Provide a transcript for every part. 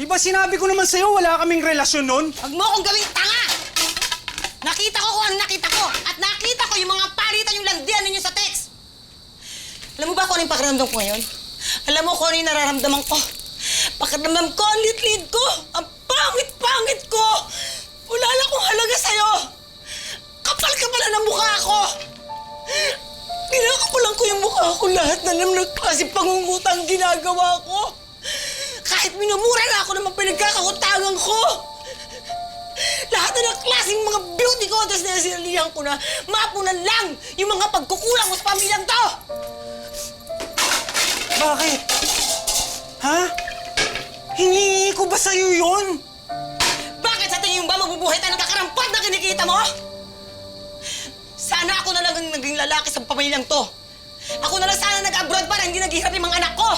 Di ba sinabi ko naman sa'yo wala kaming relasyon nun? Huwag mo akong gawing tanga! Nakita ko kung ano nakita ko. At nakita ko yung mga palitan yung landian ninyo sa text. Alam mo ba kung ano yung pakiramdam ko ngayon? Alam mo kung ano yung nararamdaman ko? Pakiramdam ko, ang lit-lit ko! Ang pangit-pangit ko! Wala lang akong halaga sa'yo! Kapal-kapal ng mukha ko! Pinakapalan ko yung mukha ko lahat na naman ng klase pangungutang ginagawa ko! Kahit minumura na ako ng mga pinagkakakutangan ko! Lahat na ng klaseng mga beauty contest na sinalihan ko na mapunan lang yung mga pagkukulang mo sa pamilyang to! Bakit? Ha? Hinihingi ko ba sa'yo yun? Bakit sa tingin mo ba mabubuhay tayo ng kakarampot na kinikita mo? Sana ako na lang ang naging lalaki sa pamilyang to. Ako na lang sana nag-abroad para hindi naghihirap yung mga anak ko.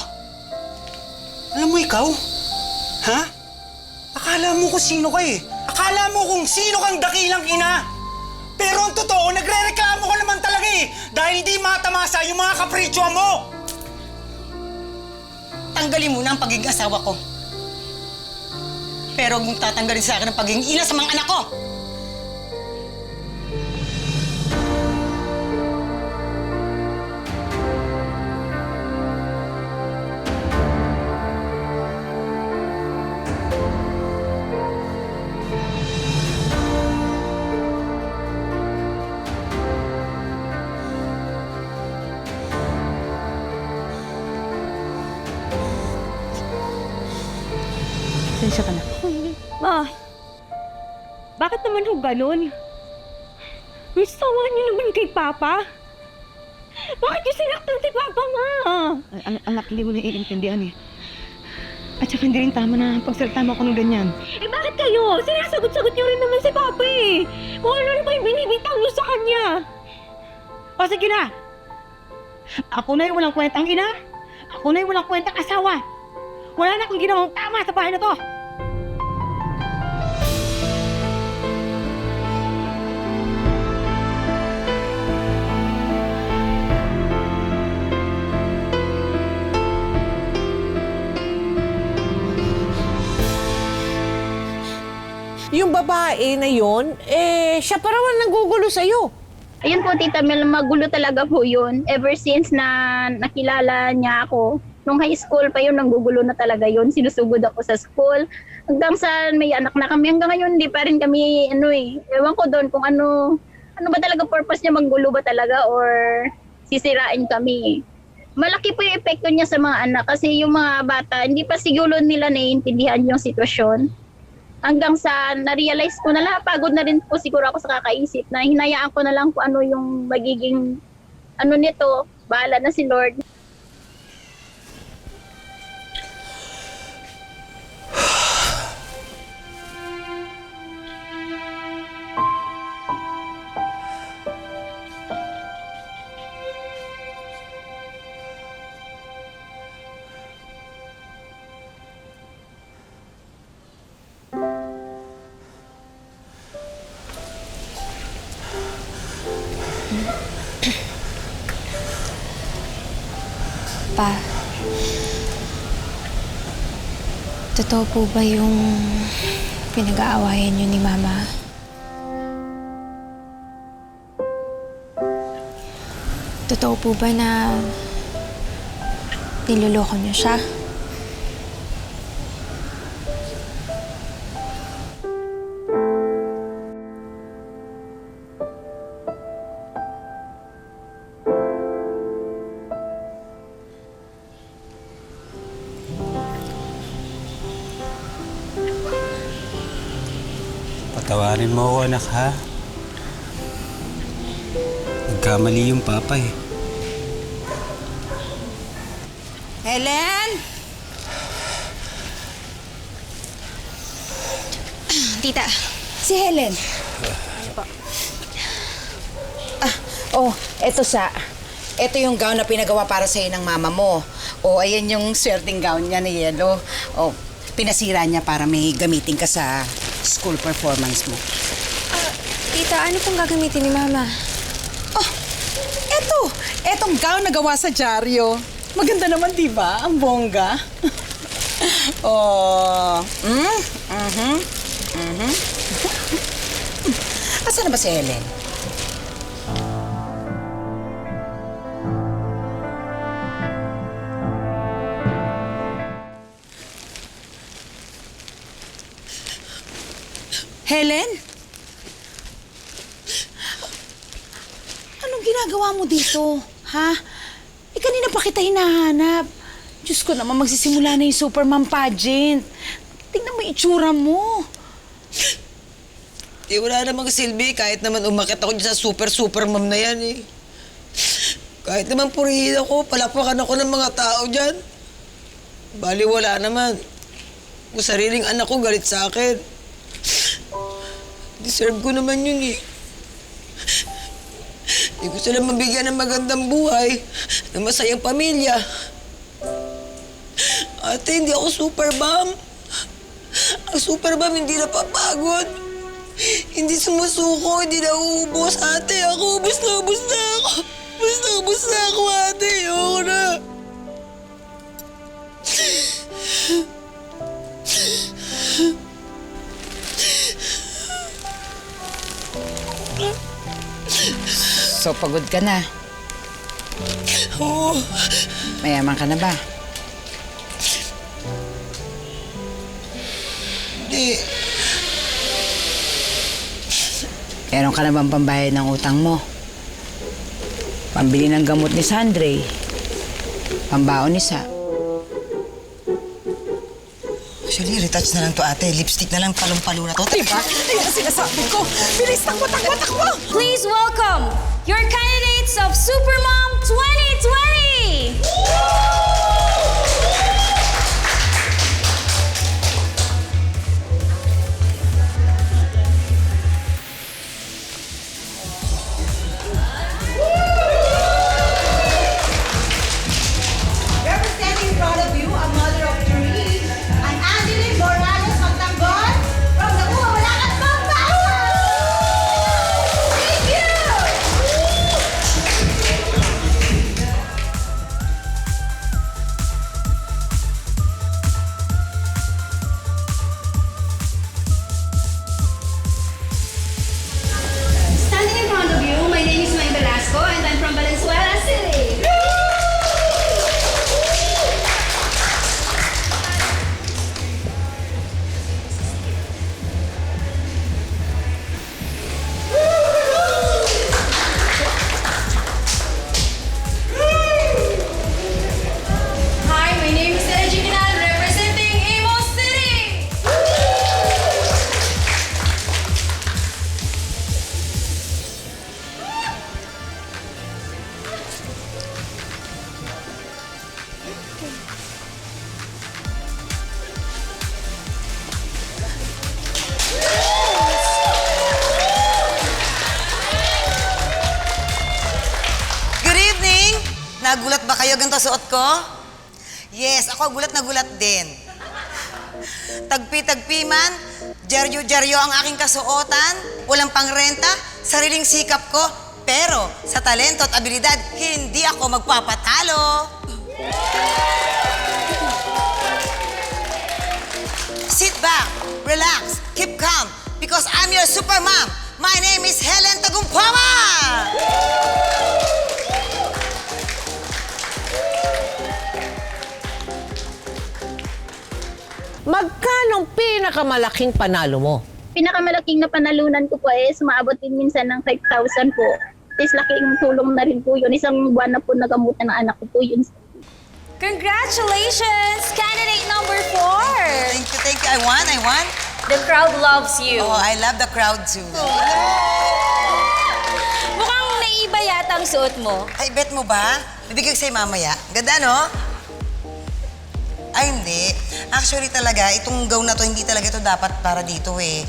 Alam mo ikaw? Ha? Akala mo kung sino ka eh. Akala mo kung sino kang dakilang ina. Pero ang totoo, nagre-reklamo ka naman talaga eh. Dahil di matamasa yung mga kapritsyo mo. Tanggalin mo na ang pagiging asawa ko. Pero huwag mong tatanggalin sa akin ang pagiging ina sa mga anak ko. Sensya ka na. Ma, bakit naman ho ganun? Sawa niyo naman kay Papa. Bakit niyo sinaktan si Papa, Ma? Anak, hindi mo na iintindihan eh. At saka hindi rin tama na pagsalita mo ako ng ganyan. Eh bakit kayo? Sinasagot-sagot niyo rin naman si Papa eh. Kung ano na ba yung binibitang niyo sa kanya? O sige na! Ako na yung walang kwentang ina. Ako na yung walang kwentang asawa. Wala na akong ginawang tama sa bahay na to. Yung babae na yon, siya pa raw ang nagugulo sa'yo. Ayun po, Tita Mel, magulo talaga po yun. Ever since na nakilala niya ako, nung high school pa yun, nanggugulo na talaga yun. Sinusugod ako sa school. Hanggang sa may anak na kami, hanggang ngayon, hindi pa rin kami, ewan ko doon kung ano ba talaga purpose niya, manggulo ba talaga or sisirain kami. Malaki po yung epekto niya sa mga anak kasi yung mga bata, hindi pa siguro nila naiintindihan yung sitwasyon. Hanggang sa na-realize ko na lahat, pagod na rin po siguro ako sa kakaisip na hinayaan ko na lang kung ano yung magiging nito, bahala na si Lord. Pa, totoo po ba yung pinag-aawayan niyo ni Mama? Totoo po ba na niloloko niyo siya? Patawarin mo ako, anak, ha? Nagkamali yung papa eh. Helen! Tita, Si Helen. Ito yung gown na pinagawa para sa'yo ng mama mo. Ayan yung swerteng gown niya na yellow. Pinasira niya para may gamitin ka sa school performance mo. Tita, ano pong gagamitin ni Mama? Etong gown na gawa sa dyaryo. Maganda naman, di ba? Ang bongga. Oh. Asan na ba si Helen? Helen? Anong ginagawa mo dito? Ha? Kanina pa kita hinahanap. Diyos ko naman, magsisimula na yung Supermom pageant. Tingnan mo yung itsura mo. Wala namang silbi kahit naman umakit ako dyan sa super-supermom na yan eh. Kahit naman purihin ako, palakpakan ako ng mga tao dyan. Bali wala naman. Kung sariling anak ko galit sa akin. Deserve ko naman yun eh. Hindi ko sila mabigyan ng magandang buhay, ng masayang pamilya. Ate, hindi ako supermom. Ang supermom hindi napapagod. Hindi sumusuko, hindi nauubos. Ate, ako, ubos na ako. Ubos na ako, ate. Ayoko na. So, pagod ka na. Oo. Mayaman ka na ba? Hindi. Meron ka na bang pambayad ng utang mo? Pambili ng gamot ni Sandre. Pambaon ni Sa. Actually, retouch na lang to, ate. Lipstick na lang, palong-palo na to. Diba? Ayan ang sinasabi ko. Bilis, takbo! Please welcome your candidates of Supermom 2020! Representing in front of you, a mother of three, an Angeline Morales Magtanggol from the Walakat Pampanga! Thank you! Standing in front of you, my name is May Velasco and I'm from Valenzuela City. Hi, my name is Tere Jiminal, representing Imo City. Good evening! Nagulat ba kayo ganito suot ko? Yes, ako gulat na gulat din. Tagpi-tagpi man, jeryo-jeryo ang aking kasuotan, walang pangrenta, sariling sikap ko, pero sa talento at abilidad, hindi ako magpapatalo. Sit back, relax, keep calm, because I'm your super mom. My name is Helen Tagumpama! Magkano ang pinakamalaking panalo mo? Pinakamalaking na panalunan ko po is maabot din minsan ng 5,000 po. Is laking tulong na rin po yun. Isang buwan na po nagamutan ng anak ko po yun. Congratulations, candidate number 4. Thank you. I won. The crowd loves you. Oh, I love the crowd too. Mukhang naiiba yata ang suot mo. Ay, bet mo ba? Bibigay ko sa'yo mamaya. Ganda, no? Ay, hindi. Actually talaga, itong gown na to, hindi talaga ito dapat para dito eh.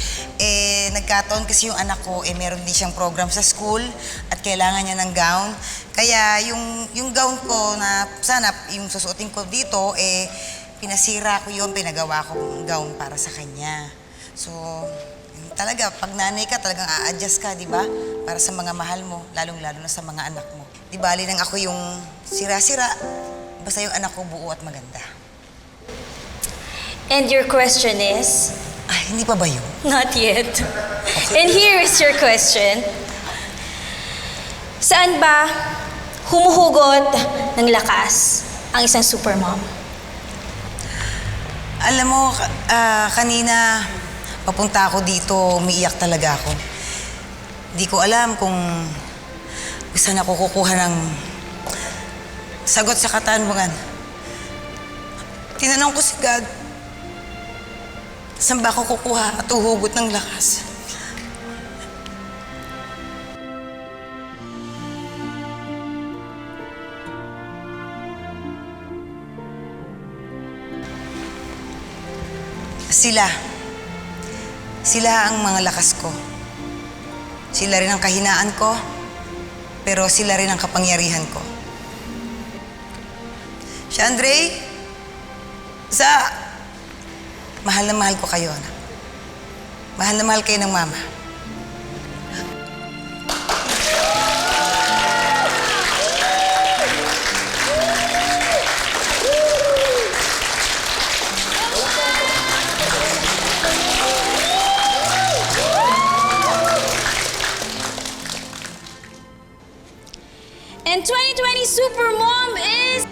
Nagkataon kasi yung anak ko, meron din siyang program sa school at kailangan niya ng gown. Kaya yung gown ko na sana yung susuotin ko dito, pinasira ko yun, pinagawa ko ng gown para sa kanya. So, talaga, pag nanay ka, talagang a-adjust ka, di ba? Para sa mga mahal mo, lalong-lalo na sa mga anak mo. Di bali nang ako yung sira-sira, basta yung anak ko buo at maganda. And your question is? Ay, hindi pa ba yun? Not yet. And here is your question. Saan ba humuhugot ng lakas ang isang supermom? Alam mo, kanina papunta ako dito, umiiyak talaga ako. Di ko alam kung saan ako kukuha ng sagot sa katanungan. Tinanong ko si God, saan ba ako kukuha at uhugot ng lakas? Sila ang mga lakas ko. Sila rin ang kahinaan ko, pero sila rin ang kapangyarihan ko. Shandray, mahal na mahal ko kayo, anak. Mahal na mahal kayo ng mama. And 2020 Supermom is...